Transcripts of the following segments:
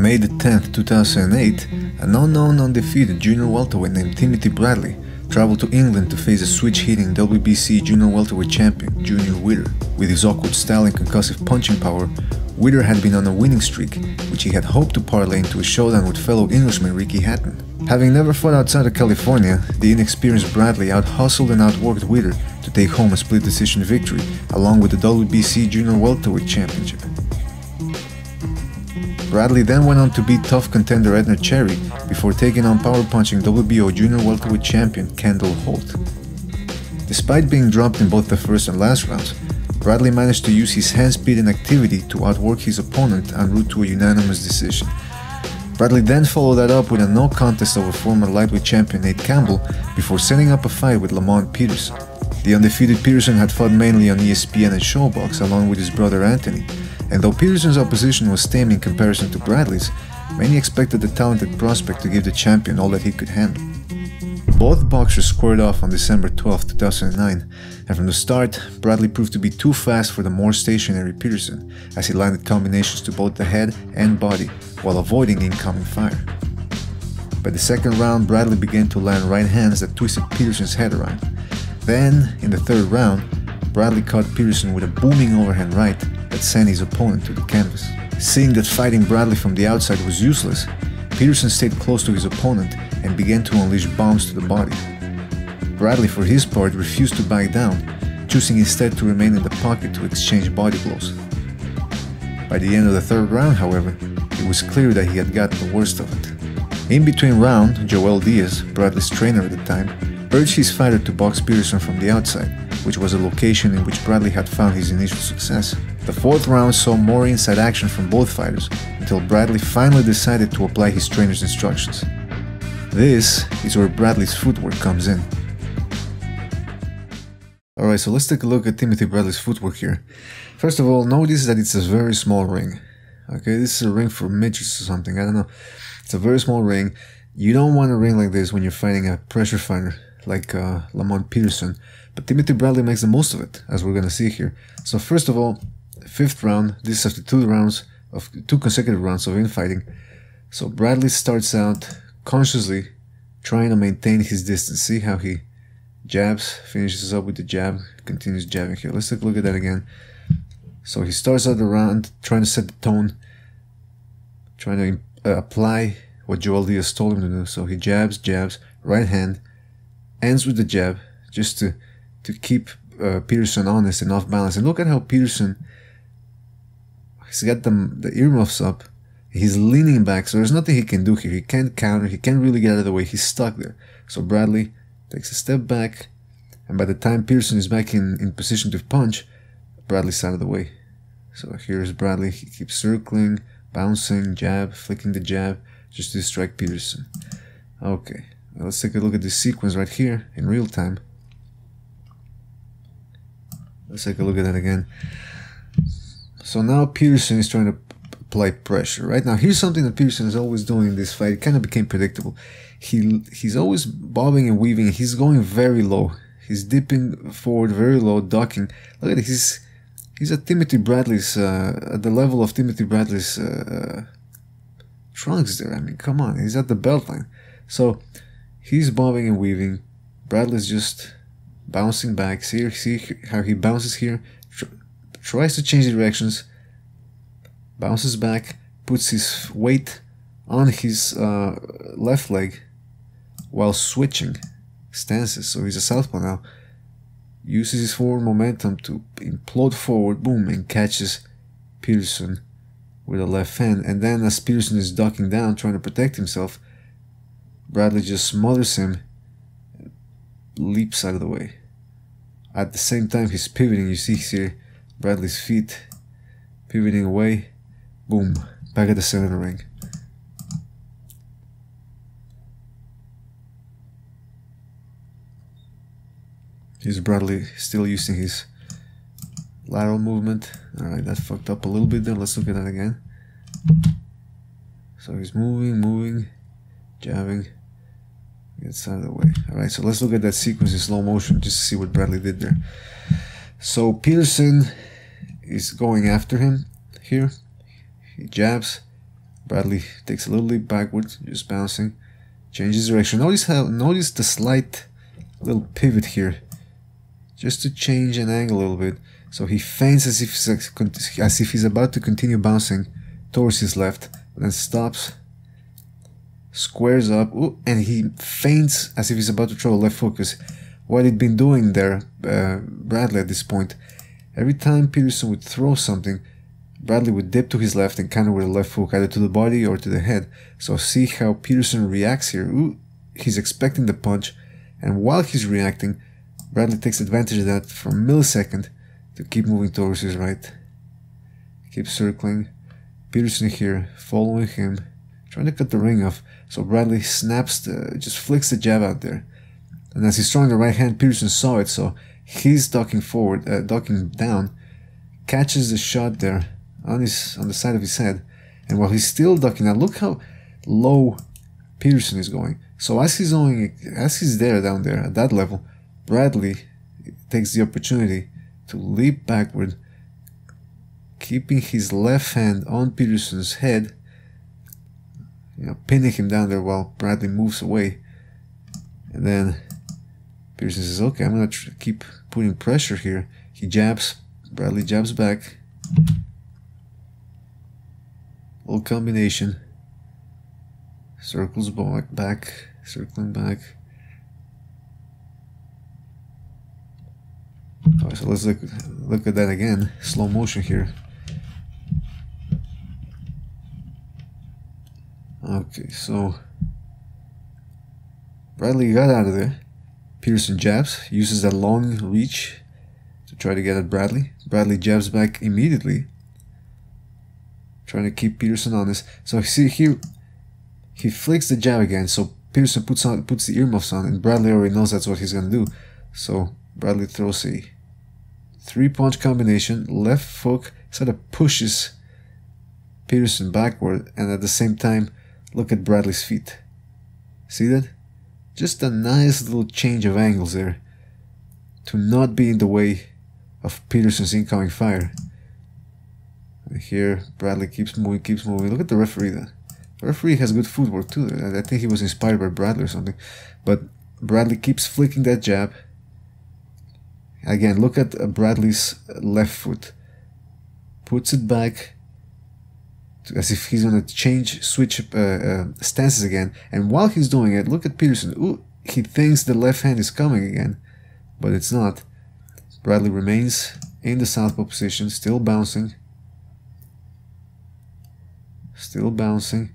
May the 10th, 2008, an unknown undefeated junior welterweight named Timothy Bradley traveled to England to face a switch-hitting WBC junior welterweight champion, Junior Witter. With his awkward style and concussive punching power, Witter had been on a winning streak, which he had hoped to parlay into a showdown with fellow Englishman Ricky Hatton. Having never fought outside of California, the inexperienced Bradley out-hustled and outworked Witter to take home a split decision victory, along with the WBC Junior Welterweight Championship. Bradley then went on to beat tough contender Edner Cherry before taking on power-punching WBO Junior Welterweight Champion Kendall Holt. Despite being dropped in both the first and last rounds, Bradley managed to use his hand-speed and activity to outwork his opponent en route to a unanimous decision. Bradley then followed that up with a no contest over former lightweight champion Nate Campbell before setting up a fight with Lamont Peterson. The undefeated Peterson had fought mainly on ESPN and Showbox along with his brother Anthony, and though Peterson's opposition was tame in comparison to Bradley's, many expected the talented prospect to give the champion all that he could handle. Both boxers squared off on December 12, 2009, and from the start, Bradley proved to be too fast for the more stationary Peterson, as he landed combinations to both the head and body while avoiding incoming fire. By the second round, Bradley began to land right hands that twisted Peterson's head around. Then, in the third round, Bradley caught Peterson with a booming overhand right that sent his opponent to the canvas. Seeing that fighting Bradley from the outside was useless, Peterson stayed close to his opponent and began to unleash bombs to the body. Bradley, for his part, refused to back down, choosing instead to remain in the pocket to exchange body blows. By the end of the third round, however, it was clear that he had gotten the worst of it. In between round, Joel Diaz, Bradley's trainer at the time, urged his fighter to box Peterson from the outside, which was a location in which Bradley had found his initial success. The fourth round saw more inside action from both fighters, until Bradley finally decided to apply his trainer's instructions. This is where Bradley's footwork comes in. Alright, so let's take a look at Timothy Bradley's footwork here. First of all, notice that it's a very small ring. Okay, this is a ring for midgets or something, I don't know. It's a very small ring. You don't want a ring like this when you're fighting a pressure fighter like Lamont Peterson, but Timothy Bradley makes the most of it, as we're gonna see here. So first of all, fifth round, this is after two consecutive rounds of infighting. So Bradley starts out consciously trying to maintain his distance. See how he jabs, finishes up with the jab, continues jabbing here. Let's take a look at that again. So he starts out the round trying to set the tone, trying to apply what Joel Diaz told him to do. So he jabs, right hand, ends with the jab, just to keep Peterson honest and off balance. And look at how Peterson, he's got the earmuffs up, he's leaning back, so there's nothing he can do here. He can't counter, he can't really get out of the way, he's stuck there. So Bradley takes a step back, and by the time Peterson is back in position to punch, Bradley's out of the way. So here's Bradley, he keeps circling, bouncing, jab, flicking the jab, just to distract Peterson. Okay, now let's take a look at this sequence right here in real time. Let's take a look at that again. So now Peterson is trying to apply pressure. Right now, here's something that Peterson is always doing in this fight. It kind of became predictable. He's always bobbing and weaving. He's going very low. He's dipping forward very low, ducking. Look at it. He's at Timothy Bradley's at the level of Timothy Bradley's trunks there. I mean, come on. He's at the belt line. So he's bobbing and weaving. Bradley's just bouncing back. See how he bounces here. Tries to change directions, bounces back, puts his weight on his left leg while switching stances. So he's a southpaw now. Uses his forward momentum to implode forward, boom, and catches Peterson with a left hand. And then as Peterson is ducking down, trying to protect himself, Bradley just smothers him and leaps out of the way. At the same time, he's pivoting. You see here Bradley's feet pivoting away, boom, back at the center of the ring. Here's Bradley still using his lateral movement. Alright, that fucked up a little bit there. Let's look at that again. So he's moving, jabbing, gets out of the way. Alright, so let's look at that sequence in slow motion just to see what Bradley did there. So Peterson is going after him here. He jabs, Bradley takes a little leap backwards, just bouncing, changes direction. Notice the slight little pivot here, just to change an angle a little bit. So he feints as if he's about to continue bouncing towards his left, then stops, squares up, and he feints as if he's about to throw a left hook. Because what he'd been doing there, Bradley at this point, every time Peterson would throw something, Bradley would dip to his left and counter with a left hook, either to the body or to the head. So see how Peterson reacts here. He's expecting the punch, and while he's reacting, Bradley takes advantage of that for a millisecond to keep moving towards his right. Keep circling. Peterson here, following him, trying to cut the ring off. So Bradley just flicks the jab out there. And as he's throwing the right hand, Peterson saw it, so he's ducking forward, ducking down, catches the shot there on the side of his head. And while he's still ducking, now look how low Peterson is going. So as he's there down there at that level, Bradley takes the opportunity to leap backward, keeping his left hand on Peterson's head, pinning him down there while Bradley moves away. And then Peterson says, okay, I'm going to keep putting pressure here. He jabs, Bradley jabs back. Little combination. Circles back, circling back. Alright, so let's look at that again. Slow motion here. Okay, so Bradley got out of there. Peterson jabs, uses that long reach to try to get at Bradley. Bradley jabs back immediately, trying to keep Peterson honest. So see here, he flicks the jab again. So Peterson puts the earmuffs on, and Bradley already knows that's what he's gonna do. So Bradley throws a 3-punch combination, left hook, sort of pushes Peterson backward, and at the same time, look at Bradley's feet. See that? Just a nice little change of angles there to not be in the way of Peterson's incoming fire. And here, Bradley keeps moving. Look at the referee there. The referee has good footwork too. I think he was inspired by Bradley or something. But Bradley keeps flicking that jab. Again, look at Bradley's left foot. Puts it back as if he's going to switch stances again. And while he's doing it, look at Peterson. He thinks the left hand is coming again, but it's not. Bradley remains in the southpaw position, still bouncing. Still bouncing.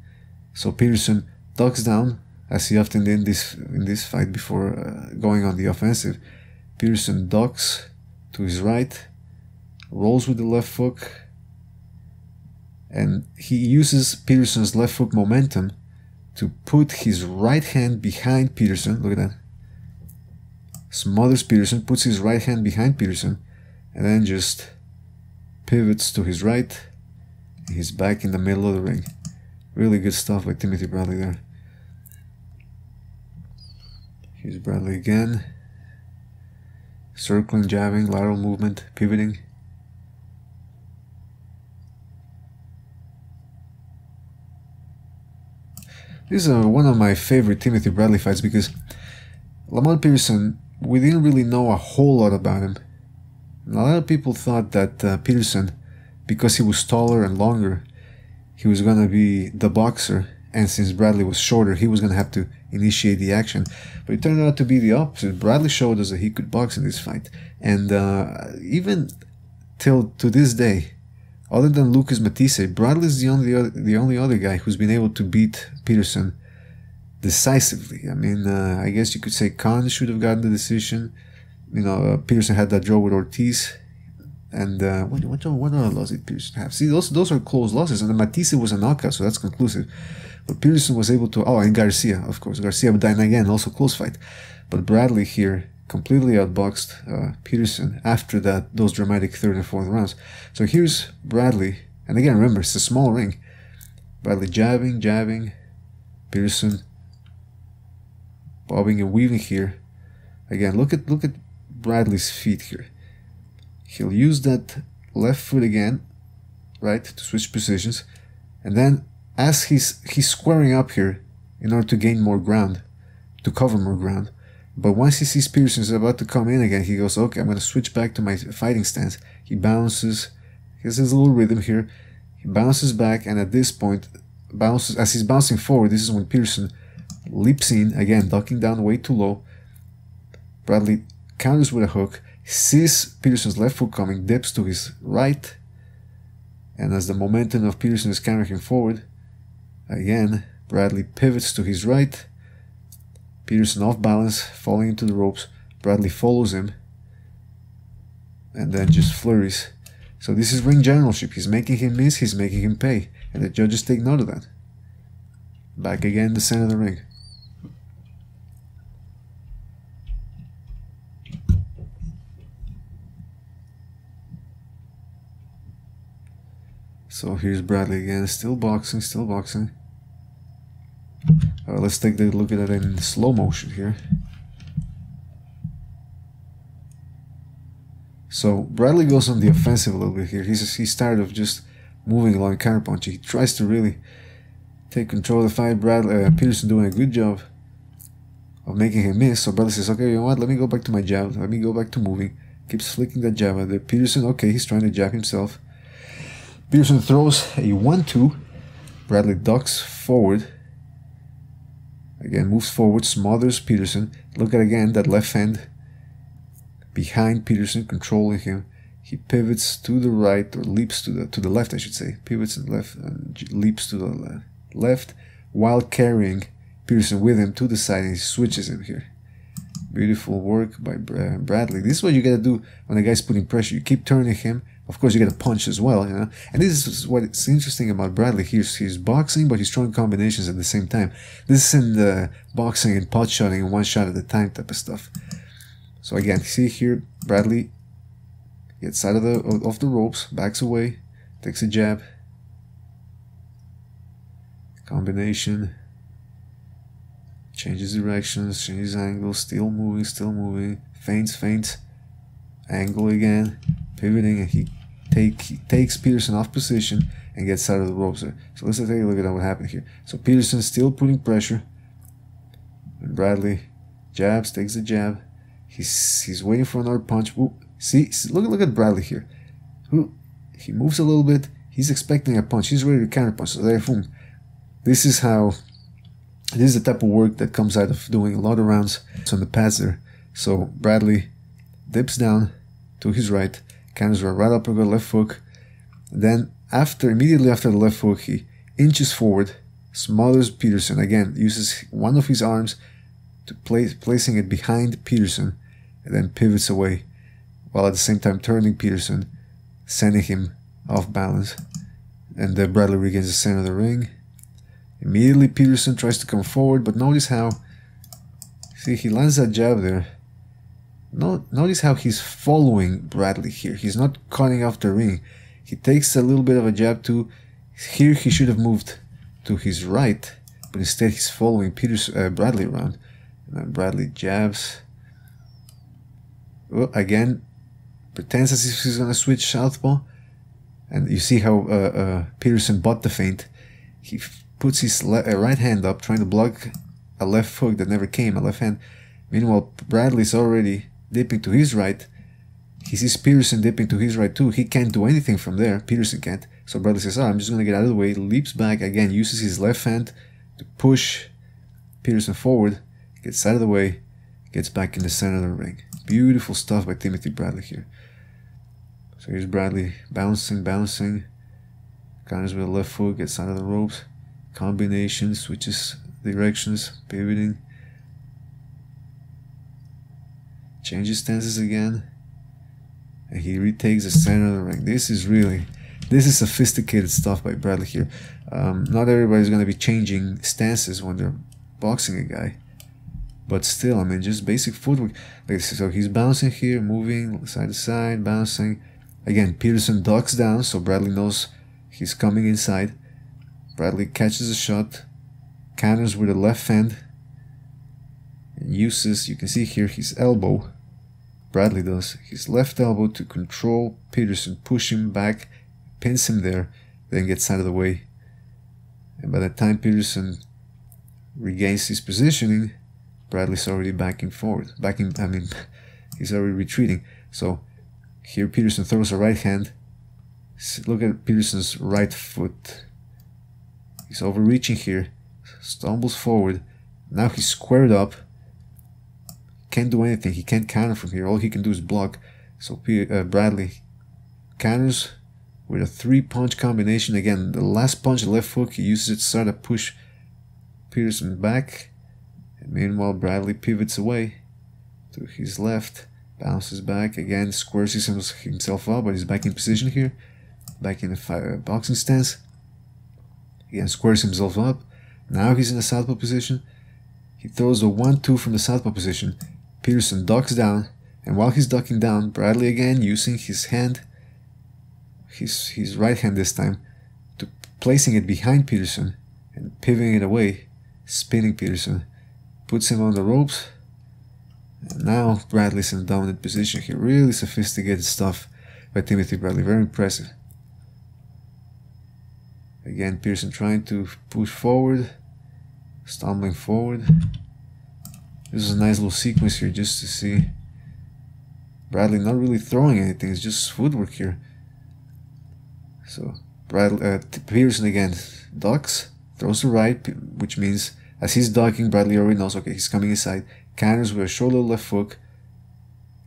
So Peterson ducks down, as he often did in this fight before going on the offensive. Peterson ducks to his right, rolls with the left hook, and he uses Peterson's left hook momentum to put his right hand behind Peterson. Look at that. Smothers Peterson, puts his right hand behind Peterson, and then just pivots to his right. He's back in the middle of the ring. Really good stuff by Timothy Bradley there. Here's Bradley again. Circling, jabbing, lateral movement, pivoting. This is one of my favorite Timothy Bradley fights because Lamont Peterson, we didn't really know a whole lot about him. And a lot of people thought that Peterson, because he was taller and longer, he was going to be the boxer, and since Bradley was shorter, he was going to have to initiate the action. But it turned out to be the opposite. Bradley showed us that he could box in this fight. And even to this day, other than Lucas Matisse, Bradley's the only other guy who's been able to beat Peterson decisively. I mean, I guess you could say Khan should have gotten the decision. Peterson had that draw with Ortiz. And what other loss did Peterson have? See, those are close losses. And Matisse was a knockout, so that's conclusive. But Peterson was able to... Oh, and Garcia, of course. Garcia died again, also close fight. But Bradley here completely outboxed Peterson after those dramatic third and fourth rounds. So here's Bradley. And again, remember, it's a small ring. Bradley jabbing. Peterson bobbing and weaving here. Again, look at Bradley's feet here. He'll use that left foot again, right, to switch positions. And then as he's squaring up here in order to gain more ground, to cover more ground. But once he sees Peterson is about to come in again, he goes, okay, I'm going to switch back to my fighting stance. He bounces, he has his little rhythm here. He bounces back, and at this point, as he's bouncing forward, this is when Peterson leaps in, again, ducking down way too low. Bradley counters with a hook, sees Peterson's left foot coming, dips to his right, and as the momentum of Peterson is carrying him forward, again, Bradley pivots to his right. Peterson off balance, falling into the ropes. Bradley follows him, and then just flurries. So this is ring generalship. He's making him miss, he's making him pay, and the judges take note of that. Back again in the center of the ring. So here's Bradley again, still boxing, still boxing. Let's take a look at it in slow motion here. So Bradley goes on the offensive a little bit here. He's tired of just moving along counterpunching. He tries to really take control of the fight. Peterson doing a good job of making him miss. So Bradley says, okay, you know what? Let me go back to my jab. Let me go back to moving. Keeps flicking that jab at there. Peterson, okay, he's trying to jab himself. Peterson throws a 1-2. Bradley ducks forward. Again, moves forward, smothers Peterson. Look at again that left hand behind Peterson, controlling him. He pivots to the right, or leaps to the left, I should say. Pivots and left, and leaps to the left, while carrying Peterson with him to the side, and he switches him here. Beautiful work by Bradley. This is what you gotta do when a guy's putting pressure. You keep turning him. Of course, you gotta punch as well, you know. And this is what's interesting about Bradley. He's boxing, but he's throwing combinations at the same time. This isn't the boxing and pot shotting and one shot at a time type of stuff. So again, see here, Bradley gets out of the ropes, backs away, takes a jab, combination, changes directions, changes angles, still moving, feints, angle again, pivoting, and he takes Peterson off position and gets out of the ropes there. So let's take a look at what happened here. So Peterson still putting pressure, and Bradley jabs, takes the jab. He's waiting for another punch. Whoop. See, look at Bradley here. He moves a little bit. He's expecting a punch. He's ready to counter punch. So there, boom. This is the type of work that comes out of doing a lot of rounds on the pads there. So Bradley dips down to his right, counters with a right uppercut, left hook. Then immediately after the left hook, he inches forward, smothers Peterson. Again, uses one of his arms to placing it behind Peterson, and then pivots away, while at the same time turning Peterson, sending him off balance. And Bradley regains the center of the ring. Immediately Peterson tries to come forward, but notice how, see, he lands that jab there. Notice how he's following Bradley here. He's not cutting off the ring. He takes a little bit of a jab too. Here he should have moved to his right, but instead he's following Bradley around. And then Bradley jabs. Well, again, pretends as if he's going to switch southpaw. And you see how Peterson bought the feint. He puts his right hand up, trying to block a left hook that never came, a left hand. Meanwhile, Bradley's already dipping to his right. He sees Peterson dipping to his right too. He can't do anything from there. Peterson can't. So Bradley says, I'm just going to get out of the way. Leaps back. Again, uses his left hand to push Peterson forward. Gets out of the way. Gets back in the center of the ring. Beautiful stuff by Timothy Bradley here. So here's Bradley bouncing. Counters with a left foot. Gets out of the ropes. Combination. Switches directions. Pivoting. Changes stances again. And he retakes the center of the ring. This is sophisticated stuff by Bradley here. Not everybody's going to be changing stances when they're boxing a guy. But still, I mean, just basic footwork. Like, so he's bouncing here, moving side to side, bouncing. Again, Peterson ducks down, so Bradley knows he's coming inside. Bradley catches a shot, counters with a left hand, and uses, you can see here, his elbow. Bradley does his left elbow to control Peterson, push him back, pins him there, then gets out of the way. And by the time Peterson regains his positioning, Bradley's already backing forward. He's already retreating. So here Peterson throws a right hand. Look at Peterson's right foot. He's overreaching here. Stumbles forward. Now he's squared up. Can't do anything. He can't counter from here. All he can do is block. So Bradley counters with a 3-punch combination. Again, the last punch, the left hook, he uses it to start to push Peterson back. And meanwhile, Bradley pivots away to his left, bounces back, again, squares himself up, but he's back in position here. Back in the boxing stance. Again, squares himself up. Now he's in a southpaw position. He throws a 1-2 from the southpaw position. Peterson ducks down. And while he's ducking down, Bradley again using his hand, his right hand this time, to placing it behind Peterson and pivoting it away, spinning Peterson, puts him on the ropes. And now Bradley's in a dominant position here. Really sophisticated stuff by Timothy Bradley. Very impressive. Again, Peterson trying to push forward, stumbling forward. This is a nice little sequence here just to see Bradley not really throwing anything, it's just footwork here. So Peterson again ducks, throws the right, which means as he's ducking, Bradley already knows, okay, he's coming inside. Counters with a short little left hook.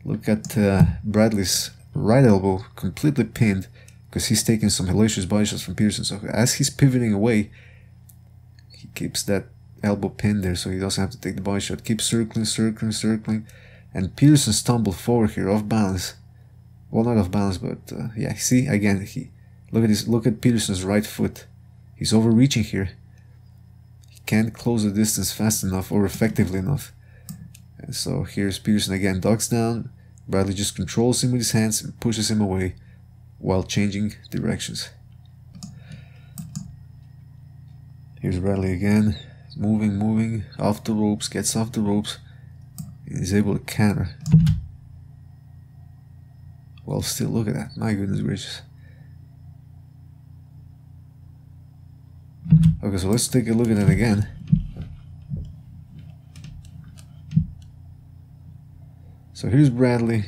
Look at Bradley's right elbow completely pinned because he's taking some hellacious body shots from Peterson. So as he's pivoting away, he keeps that elbow pinned there so he doesn't have to take the body shot. Keeps circling, circling, circling. And Peterson stumbled forward here, off balance. Well, not off balance, but yeah. See again, look at Peterson's right foot. He's overreaching here. He can't close the distance fast enough or effectively enough. And so here's Peterson again, ducks down. Bradley just controls him with his hands and pushes him away while changing directions. Here's Bradley again, moving off the ropes, gets off the ropes. He's able to counter. Well, still, look at that. My goodness gracious. Okay, so let's take a look at it again. So here's Bradley.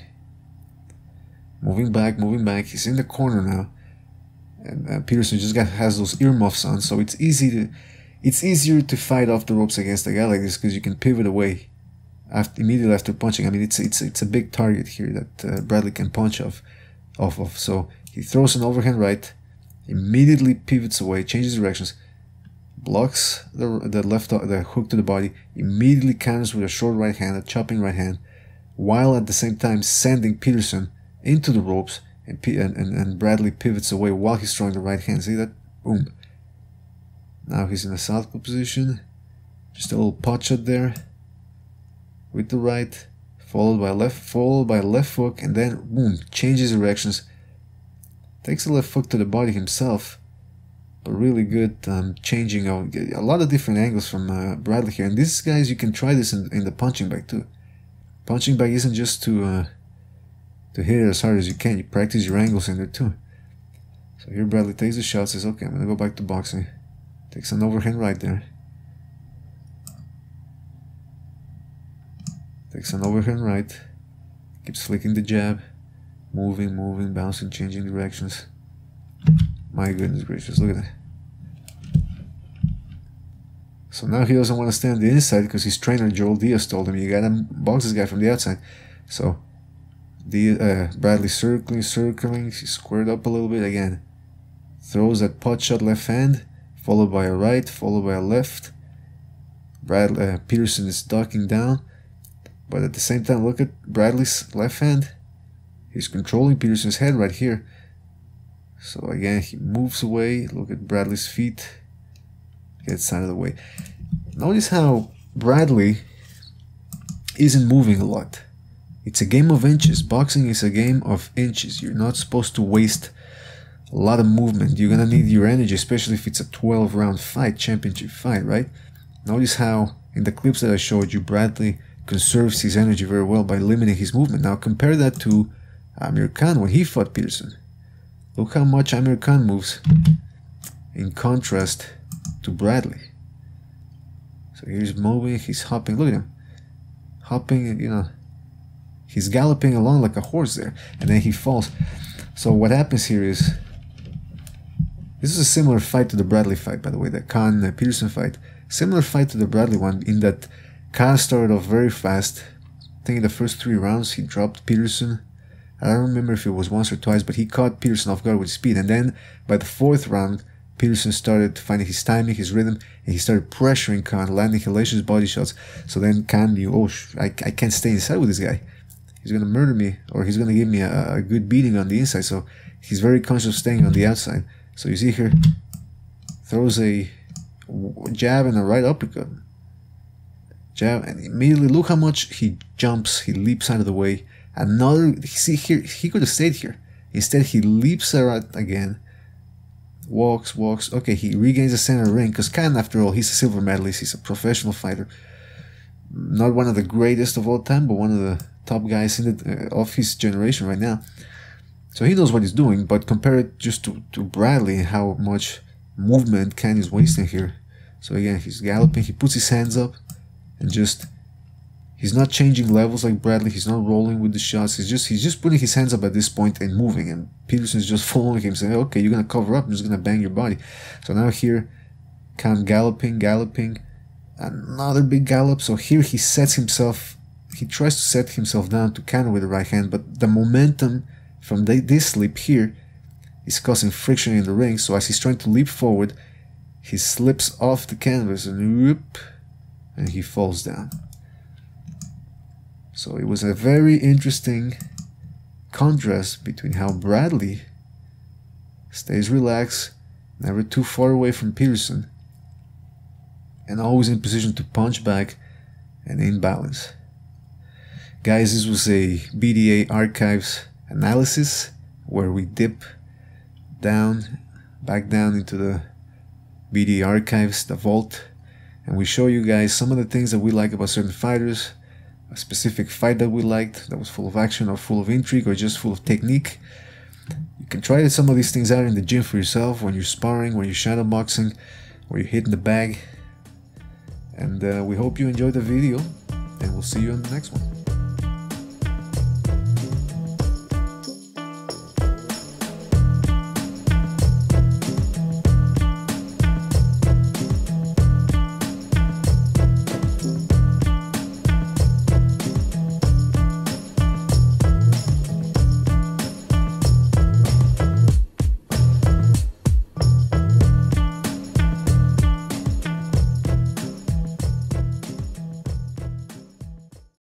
Moving back. He's in the corner now. And Peterson just has those earmuffs on, so it's easier to fight off the ropes against a guy like this because you can pivot away immediately after punching. I mean, it's a big target here that Bradley can punch off of. So he throws an overhand right, immediately pivots away, changes directions, blocks the hook to the body, immediately counters with a short right hand, a chopping right hand, while at the same time sending Peterson into the ropes, and Bradley pivots away while he's throwing the right hand. See that? Boom. Now he's in a southpaw position, just a little pot shot there with the right, followed by left hook, and then boom, changes directions, takes the left hook to the body himself, but really good changing of a lot of different angles from Bradley here. And these guys, you can try this in the punching bag too. Punching bag isn't just to hit it as hard as you can. You practice your angles in there too. So here Bradley takes the shot, says, okay, I'm gonna go back to boxing. Takes an overhand right there. Takes an overhand right. Keeps flicking the jab. Moving, bouncing, changing directions. My goodness gracious, look at that. So now he doesn't want to stay on the inside because his trainer Joel Diaz told him, you gotta box this guy from the outside. So Bradley circling, he's squared up a little bit again. Throws that pot shot left hand, followed by a right, followed by a left. Peterson is ducking down, but at the same time, look at Bradley's left hand. He's controlling Peterson's head right here. So again, he moves away. Look at Bradley's feet. Gets out of the way. Notice how Bradley isn't moving a lot. It's a game of inches. Boxing is a game of inches. You're not supposed to waste a lot of movement. You're gonna need your energy, especially if it's a 12-round fight, championship fight, right? Notice how in the clips that I showed you, Bradley conserves his energy very well by limiting his movement. Now compare that to Amir Khan when he fought Peterson. Look how much Amir Khan moves. In contrast, to Bradley. So he's moving, he's hopping, look at him. Hopping, you know, he's galloping along like a horse there, and then he falls. So what happens here is, this is a similar fight to the Bradley fight, by the way, the Khan-Peterson fight. Similar fight to the Bradley one, in that Khan started off very fast. I think in the first 3 rounds he dropped Peterson. I don't remember if it was once or twice, but he caught Peterson off guard with speed. And then by the 4th round, Peterson started finding his timing, his rhythm, and he started pressuring Khan, landing hellacious body shots. So then Khan knew, oh, I can't stay inside with this guy. He's going to murder me, or he's going to give me a good beating on the inside. So he's very conscious of staying on the outside. So you see here, throws a jab and a right uppercut. Jab, and immediately look how much he jumps, he leaps out of the way. Another, see here, he could have stayed here. Instead, he leaps out again. Walks. Okay, he regains the center ring, because Khan, after all, he's a silver medalist, he's a professional fighter. Not one of the greatest of all time, but one of the top guys in the, of his generation right now. So he knows what he's doing, but compare it just to Bradley, how much movement Khan is wasting here. So again, he's galloping, he puts his hands up, and just, he's not changing levels like Bradley, he's not rolling with the shots, he's just putting his hands up at this point and moving, and Peterson's just following him, saying, okay, you're gonna cover up, I'm just gonna bang your body. So now here, Khan galloping, another big gallop. So here he sets himself, he tries to set himself down to counter with the right hand, but the momentum from this leap here is causing friction in the ring. So as he's trying to leap forward, he slips off the canvas and whoop, and he falls down. So it was a very interesting contrast between how Bradley stays relaxed, never too far away from Peterson, and always in position to punch back and in balance. Guys, this was a BDA Archives analysis where we dip back down into the BDA Archives, the vault, and we show you guys some of the things that we like about certain fighters, a specific fight that we liked that was full of action or full of intrigue or just full of technique. You can try some of these things out in the gym for yourself, when you're sparring, when you're shadowboxing, when you're hitting the bag. And we hope you enjoyed the video, and we'll see you in the next one.